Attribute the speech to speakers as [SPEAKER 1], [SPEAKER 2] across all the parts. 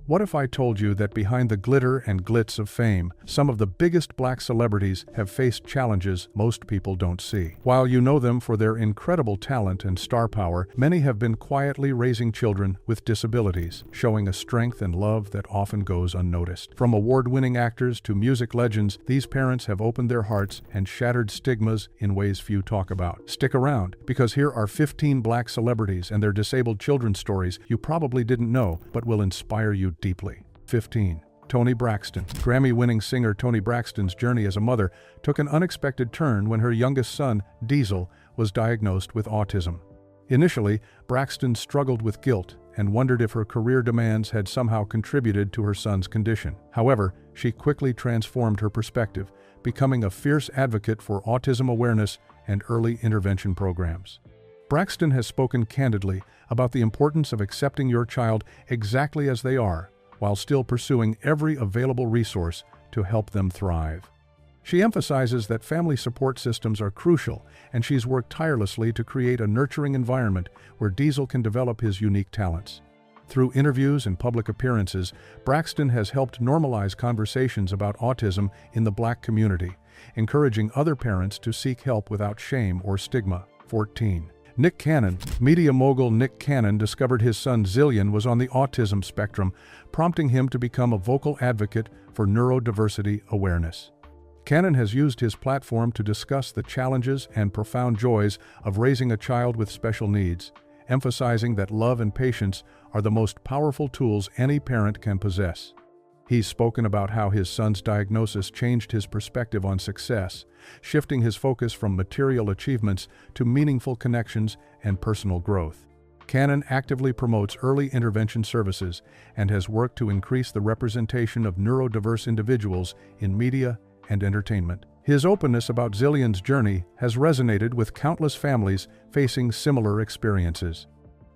[SPEAKER 1] What if I told you that behind the glitter and glitz of fame, some of the biggest black celebrities have faced challenges most people don't see? While you know them for their incredible talent and star power, many have been quietly raising children with disabilities, showing a strength and love that often goes unnoticed. From award-winning actors to music legends, these parents have opened their hearts and shattered stigmas in ways few talk about. Stick around, because here are 15 black celebrities and their disabled children's stories you probably didn't know, but will inspire you deeply. 15. Toni Braxton. Grammy-winning singer Toni Braxton's journey as a mother took an unexpected turn when her youngest son, Diesel, was diagnosed with autism. Initially, Braxton struggled with guilt and wondered if her career demands had somehow contributed to her son's condition. However, she quickly transformed her perspective, becoming a fierce advocate for autism awareness and early intervention programs. Braxton has spoken candidly about the importance of accepting your child exactly as they are, while still pursuing every available resource to help them thrive. She emphasizes that family support systems are crucial, and she's worked tirelessly to create a nurturing environment where Diesel can develop his unique talents. Through interviews and public appearances, Braxton has helped normalize conversations about autism in the Black community, encouraging other parents to seek help without shame or stigma. 14. Nick Cannon. Media mogul Nick Cannon discovered his son Zillion was on the autism spectrum, prompting him to become a vocal advocate for neurodiversity awareness. Cannon has used his platform to discuss the challenges and profound joys of raising a child with special needs, emphasizing that love and patience are the most powerful tools any parent can possess. He's spoken about how his son's diagnosis changed his perspective on success, shifting his focus from material achievements to meaningful connections and personal growth. Cannon actively promotes early intervention services and has worked to increase the representation of neurodiverse individuals in media and entertainment. His openness about Zillion's journey has resonated with countless families facing similar experiences.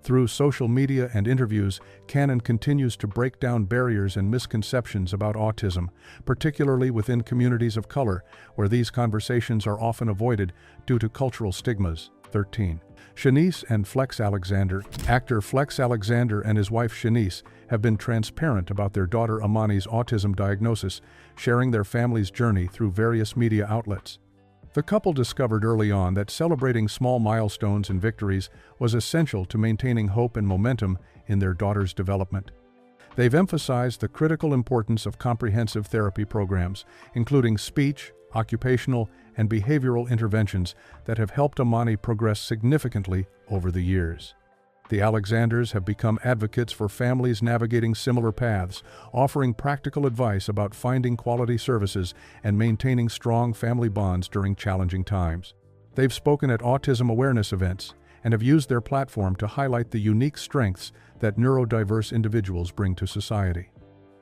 [SPEAKER 1] Through social media and interviews, Cannon continues to break down barriers and misconceptions about autism, particularly within communities of color, where these conversations are often avoided due to cultural stigmas. 13. Shanice and Flex Alexander. Actor Flex Alexander and his wife Shanice have been transparent about their daughter Amani's autism diagnosis, sharing their family's journey through various media outlets. The couple discovered early on that celebrating small milestones and victories was essential to maintaining hope and momentum in their daughter's development. They've emphasized the critical importance of comprehensive therapy programs, including speech, occupational, and behavioral interventions that have helped Amani progress significantly over the years. The Alexanders have become advocates for families navigating similar paths, offering practical advice about finding quality services and maintaining strong family bonds during challenging times. They've spoken at autism awareness events and have used their platform to highlight the unique strengths that neurodiverse individuals bring to society.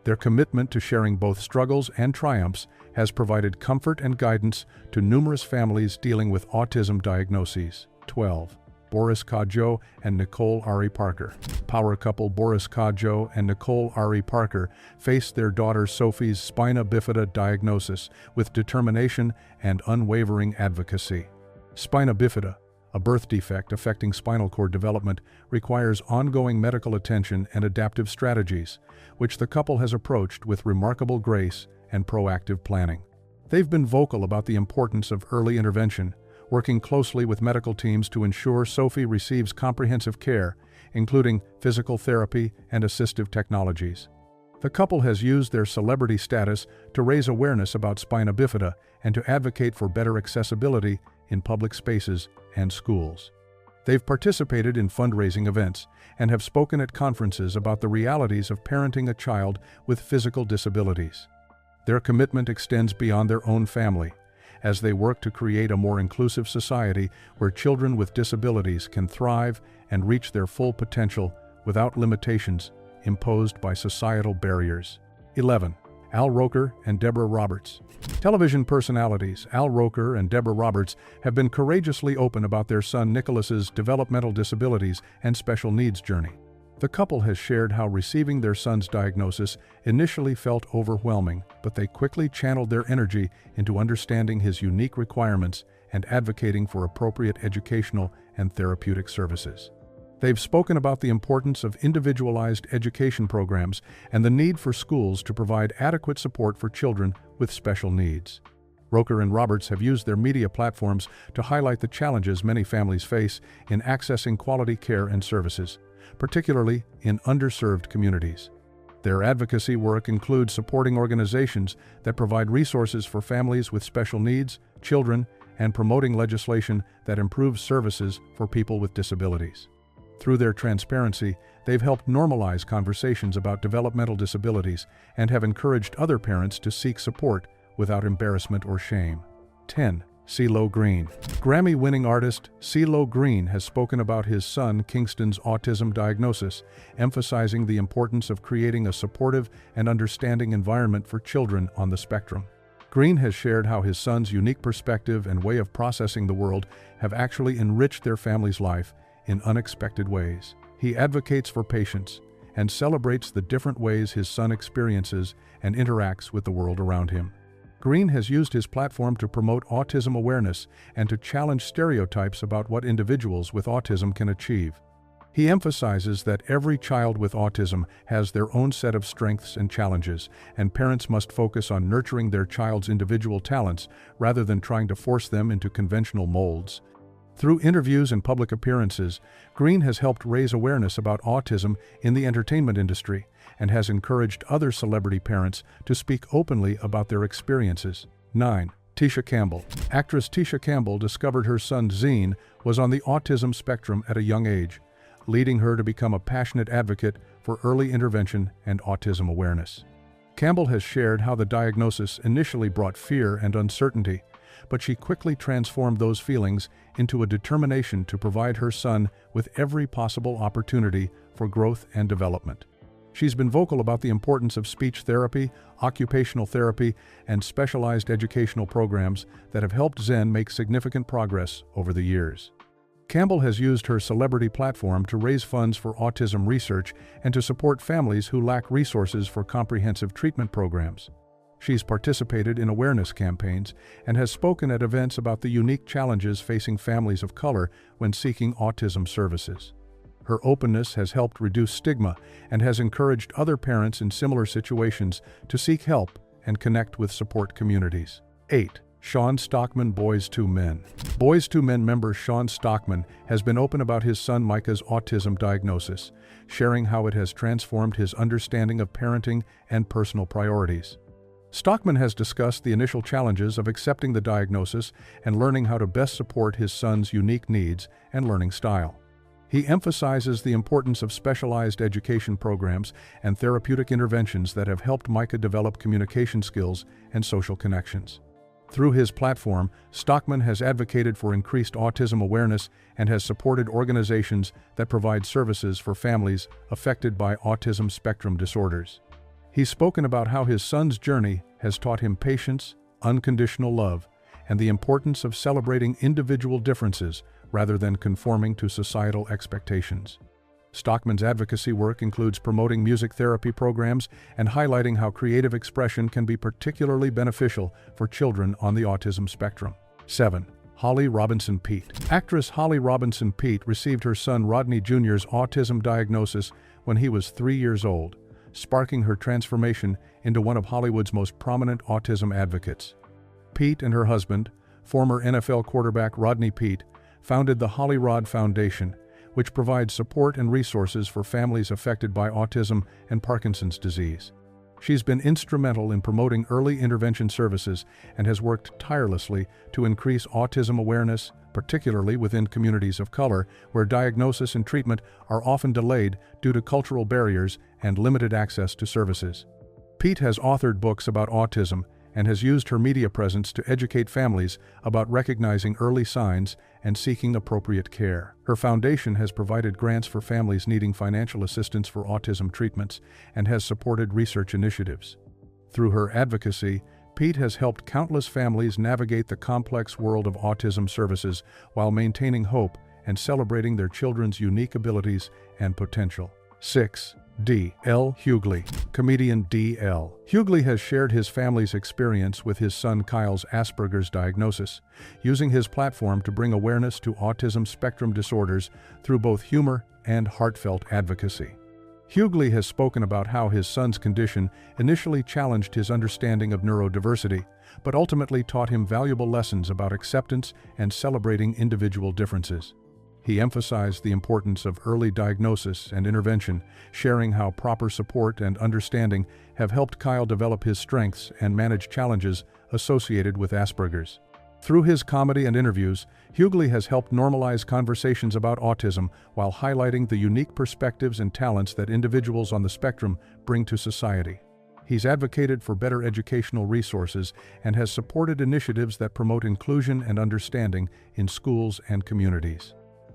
[SPEAKER 1] Their commitment to sharing both struggles and triumphs has provided comfort and guidance to numerous families dealing with autism diagnoses. 12. Boris Kodjoe and Nicole Ari Parker. Power couple Boris Kodjoe and Nicole Ari Parker faced their daughter Sophie's spina bifida diagnosis with determination and unwavering advocacy. Spina bifida, a birth defect affecting spinal cord development, requires ongoing medical attention and adaptive strategies, which the couple has approached with remarkable grace and proactive planning. They've been vocal about the importance of early intervention, working closely with medical teams to ensure Sophie receives comprehensive care, including physical therapy and assistive technologies. The couple has used their celebrity status to raise awareness about spina bifida and to advocate for better accessibility in public spaces and schools. They've participated in fundraising events and have spoken at conferences about the realities of parenting a child with physical disabilities. Their commitment extends beyond their own family, as they work to create a more inclusive society where children with disabilities can thrive and reach their full potential without limitations imposed by societal barriers. 11. Al Roker and Deborah Roberts. Television personalities Al Roker and Deborah Roberts have been courageously open about their son Nicholas's developmental disabilities and special needs journey. The couple has shared how receiving their son's diagnosis initially felt overwhelming, but they quickly channeled their energy into understanding his unique requirements and advocating for appropriate educational and therapeutic services. They've spoken about the importance of individualized education programs and the need for schools to provide adequate support for children with special needs. Roker and Roberts have used their media platforms to highlight the challenges many families face in accessing quality care and services, particularly in underserved communities. Their advocacy work includes supporting organizations that provide resources for families with special needs, children, and promoting legislation that improves services for people with disabilities. Through their transparency, they've helped normalize conversations about developmental disabilities and have encouraged other parents to seek support without embarrassment or shame. 10. CeeLo Green. Grammy-winning artist CeeLo Green has spoken about his son Kingston's autism diagnosis, emphasizing the importance of creating a supportive and understanding environment for children on the spectrum. Green has shared how his son's unique perspective and way of processing the world have actually enriched their family's life in unexpected ways. He advocates for patience and celebrates the different ways his son experiences and interacts with the world around him. Green has used his platform to promote autism awareness and to challenge stereotypes about what individuals with autism can achieve. He emphasizes that every child with autism has their own set of strengths and challenges, and parents must focus on nurturing their child's individual talents rather than trying to force them into conventional molds. Through interviews and public appearances, Green has helped raise awareness about autism in the entertainment industry and has encouraged other celebrity parents to speak openly about their experiences. 9. Tisha Campbell. Actress Tisha Campbell discovered her son Zine was on the autism spectrum at a young age, leading her to become a passionate advocate for early intervention and autism awareness. Campbell has shared how the diagnosis initially brought fear and uncertainty, but she quickly transformed those feelings into a determination to provide her son with every possible opportunity for growth and development. She's been vocal about the importance of speech therapy, occupational therapy, and specialized educational programs that have helped Zen make significant progress over the years. Campbell has used her celebrity platform to raise funds for autism research and to support families who lack resources for comprehensive treatment programs. She's participated in awareness campaigns and has spoken at events about the unique challenges facing families of color when seeking autism services. Her openness has helped reduce stigma and has encouraged other parents in similar situations to seek help and connect with support communities. 8. Sean Stockman Boys II Men. Boys II Men member Sean Stockman has been open about his son Micah's autism diagnosis, sharing how it has transformed his understanding of parenting and personal priorities. Stockman has discussed the initial challenges of accepting the diagnosis and learning how to best support his son's unique needs and learning style. He emphasizes the importance of specialized education programs and therapeutic interventions that have helped Micah develop communication skills and social connections. Through his platform, Stockman has advocated for increased autism awareness and has supported organizations that provide services for families affected by autism spectrum disorders. He's spoken about how his son's journey has taught him patience, unconditional love, and the importance of celebrating individual differences rather than conforming to societal expectations. Stockman's advocacy work includes promoting music therapy programs and highlighting how creative expression can be particularly beneficial for children on the autism spectrum. 7. Holly Robinson Peete. Actress Holly Robinson Peete received her son Rodney Jr.'s autism diagnosis when he was 3 years old, sparking her transformation into one of Hollywood's most prominent autism advocates. Peete and her husband, former NFL quarterback Rodney Peete, founded the Holly Rod Foundation, which provides support and resources for families affected by autism and Parkinson's disease. She's been instrumental in promoting early intervention services and has worked tirelessly to increase autism awareness, particularly within communities of color, where diagnosis and treatment are often delayed due to cultural barriers and limited access to services. Peete has authored books about autism and has used her media presence to educate families about recognizing early signs and seeking appropriate care. Her foundation has provided grants for families needing financial assistance for autism treatments and has supported research initiatives. Through her advocacy, Peete has helped countless families navigate the complex world of autism services while maintaining hope and celebrating their children's unique abilities and potential. 6. D.L. Hughley. Comedian D.L. Hughley has shared his family's experience with his son Kyle's Asperger's diagnosis, using his platform to bring awareness to autism spectrum disorders through both humor and heartfelt advocacy. Hughley has spoken about how his son's condition initially challenged his understanding of neurodiversity, but ultimately taught him valuable lessons about acceptance and celebrating individual differences. He emphasized the importance of early diagnosis and intervention, sharing how proper support and understanding have helped Kyle develop his strengths and manage challenges associated with Asperger's. Through his comedy and interviews, Hughley has helped normalize conversations about autism while highlighting the unique perspectives and talents that individuals on the spectrum bring to society. He's advocated for better educational resources and has supported initiatives that promote inclusion and understanding in schools and communities.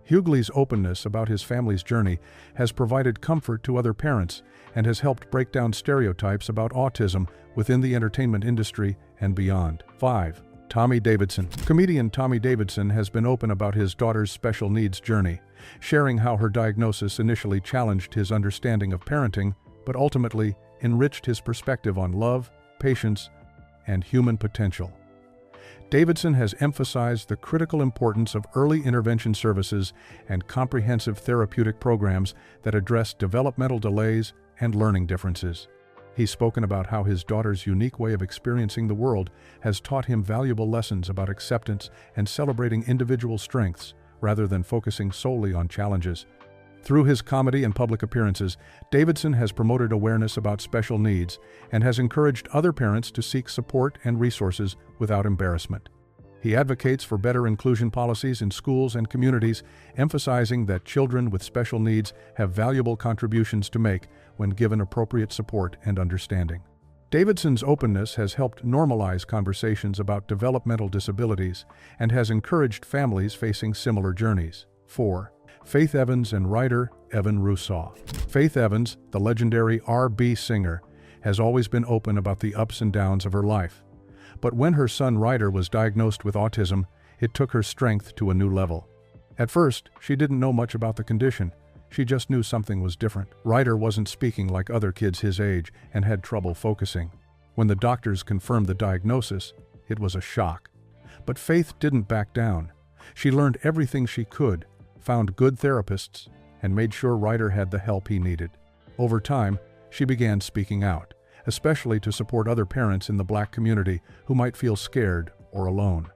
[SPEAKER 1] Hughley's openness about his family's journey has provided comfort to other parents and has helped break down stereotypes about autism within the entertainment industry and beyond. 5. Tommy Davidson. Comedian Tommy Davidson has been open about his daughter's special needs journey, sharing how her diagnosis initially challenged his understanding of parenting, but ultimately enriched his perspective on love, patience, and human potential. Davidson has emphasized the critical importance of early intervention services and comprehensive therapeutic programs that address developmental delays and learning differences. He's spoken about how his daughter's unique way of experiencing the world has taught him valuable lessons about acceptance and celebrating individual strengths rather than focusing solely on challenges. Through his comedy and public appearances, Davidson has promoted awareness about special needs and has encouraged other parents to seek support and resources without embarrassment. He advocates for better inclusion policies in schools and communities, emphasizing that children with special needs have valuable contributions to make when given appropriate support and understanding. Davidson's openness has helped normalize conversations about developmental disabilities and has encouraged families facing similar journeys. 4. Faith Evans and writer Evan Rousseau. Faith Evans, the legendary R&B singer, has always been open about the ups and downs of her life. But when her son Ryder was diagnosed with autism, it took her strength to a new level. At first, she didn't know much about the condition. She just knew something was different. Ryder wasn't speaking like other kids his age and had trouble focusing. When the doctors confirmed the diagnosis, it was a shock. But Faith didn't back down. She learned everything she could, found good therapists, and made sure Ryder had the help he needed. Over time, she began speaking out, especially to support other parents in the Black community who might feel scared or alone.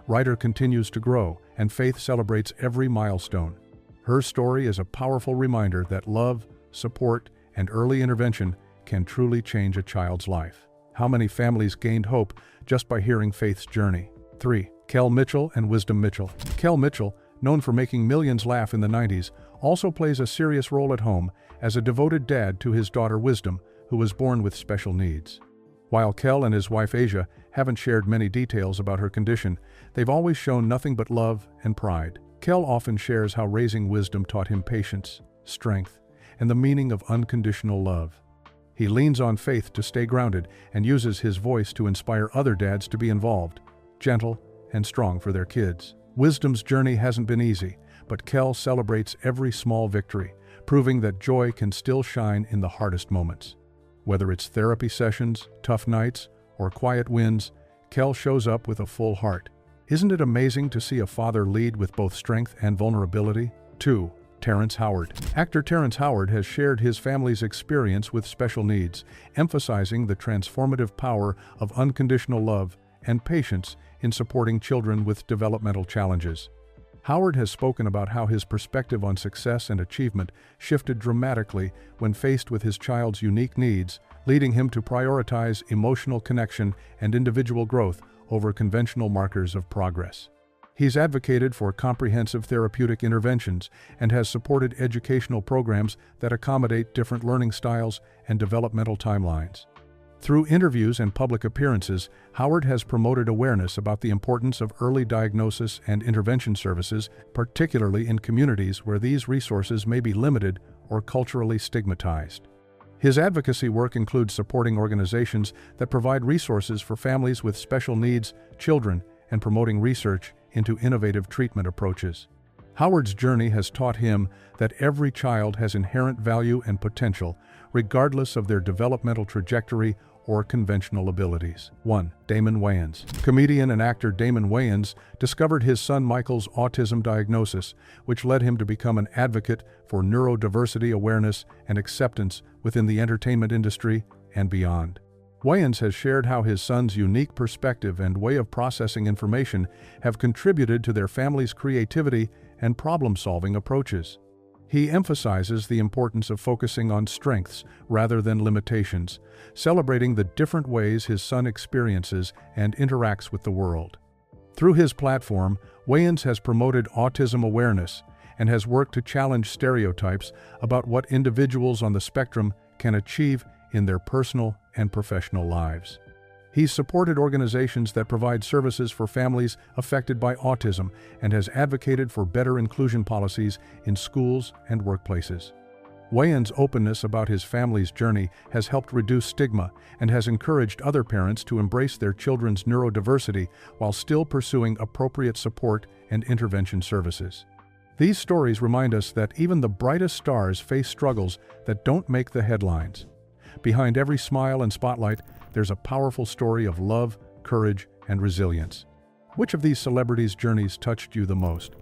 [SPEAKER 1] Ryder continues to grow, and Faith celebrates every milestone. Her story is a powerful reminder that love, support, and early intervention can truly change a child's life. How many families gained hope just by hearing Faith's journey? 3. Kel Mitchell and Wisdom Mitchell. Kel Mitchell, known for making millions laugh in the 90s, also plays a serious role at home as a devoted dad to his daughter Wisdom, who was born with special needs. While Kel and his wife Asia haven't shared many details about her condition, they've always shown nothing but love and pride. Kel often shares how raising Wisdom taught him patience, strength, and the meaning of unconditional love. He leans on Faith to stay grounded and uses his voice to inspire other dads to be involved, gentle, and strong for their kids. Wisdom's journey hasn't been easy, but Kel celebrates every small victory, proving that joy can still shine in the hardest moments. Whether it's therapy sessions, tough nights, or quiet wins, Kel shows up with a full heart. Isn't it amazing to see a father lead with both strength and vulnerability? 2. Terrence Howard. Actor Terrence Howard has shared his family's experience with special needs, emphasizing the transformative power of unconditional love and patience in supporting children with developmental challenges. Howard has spoken about how his perspective on success and achievement shifted dramatically when faced with his child's unique needs, leading him to prioritize emotional connection and individual growth over conventional markers of progress. He's advocated for comprehensive therapeutic interventions and has supported educational programs that accommodate different learning styles and developmental timelines. Through interviews and public appearances, Howard has promoted awareness about the importance of early diagnosis and intervention services, particularly in communities where these resources may be limited or culturally stigmatized. His advocacy work includes supporting organizations that provide resources for families with special needs, children, and promoting research into innovative treatment approaches. Howard's journey has taught him that every child has inherent value and potential, regardless of their developmental trajectory or conventional abilities. 1. Damon Wayans. Comedian and actor Damon Wayans discovered his son Michael's autism diagnosis, which led him to become an advocate for neurodiversity awareness and acceptance within the entertainment industry and beyond. Wayans has shared how his son's unique perspective and way of processing information have contributed to their family's creativity and problem-solving approaches. He emphasizes the importance of focusing on strengths rather than limitations, celebrating the different ways his son experiences and interacts with the world. Through his platform, Wayans has promoted autism awareness and has worked to challenge stereotypes about what individuals on the spectrum can achieve in their personal and professional lives. He's supported organizations that provide services for families affected by autism and has advocated for better inclusion policies in schools and workplaces. Wayans' openness about his family's journey has helped reduce stigma and has encouraged other parents to embrace their children's neurodiversity while still pursuing appropriate support and intervention services. These stories remind us that even the brightest stars face struggles that don't make the headlines. Behind every smile and spotlight, there's a powerful story of love, courage, and resilience. Which of these celebrities' journeys touched you the most?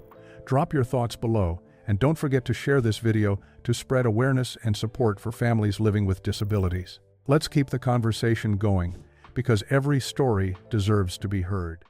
[SPEAKER 1] Drop your thoughts below, and don't forget to share this video to spread awareness and support for families living with disabilities. Let's keep the conversation going, because every story deserves to be heard.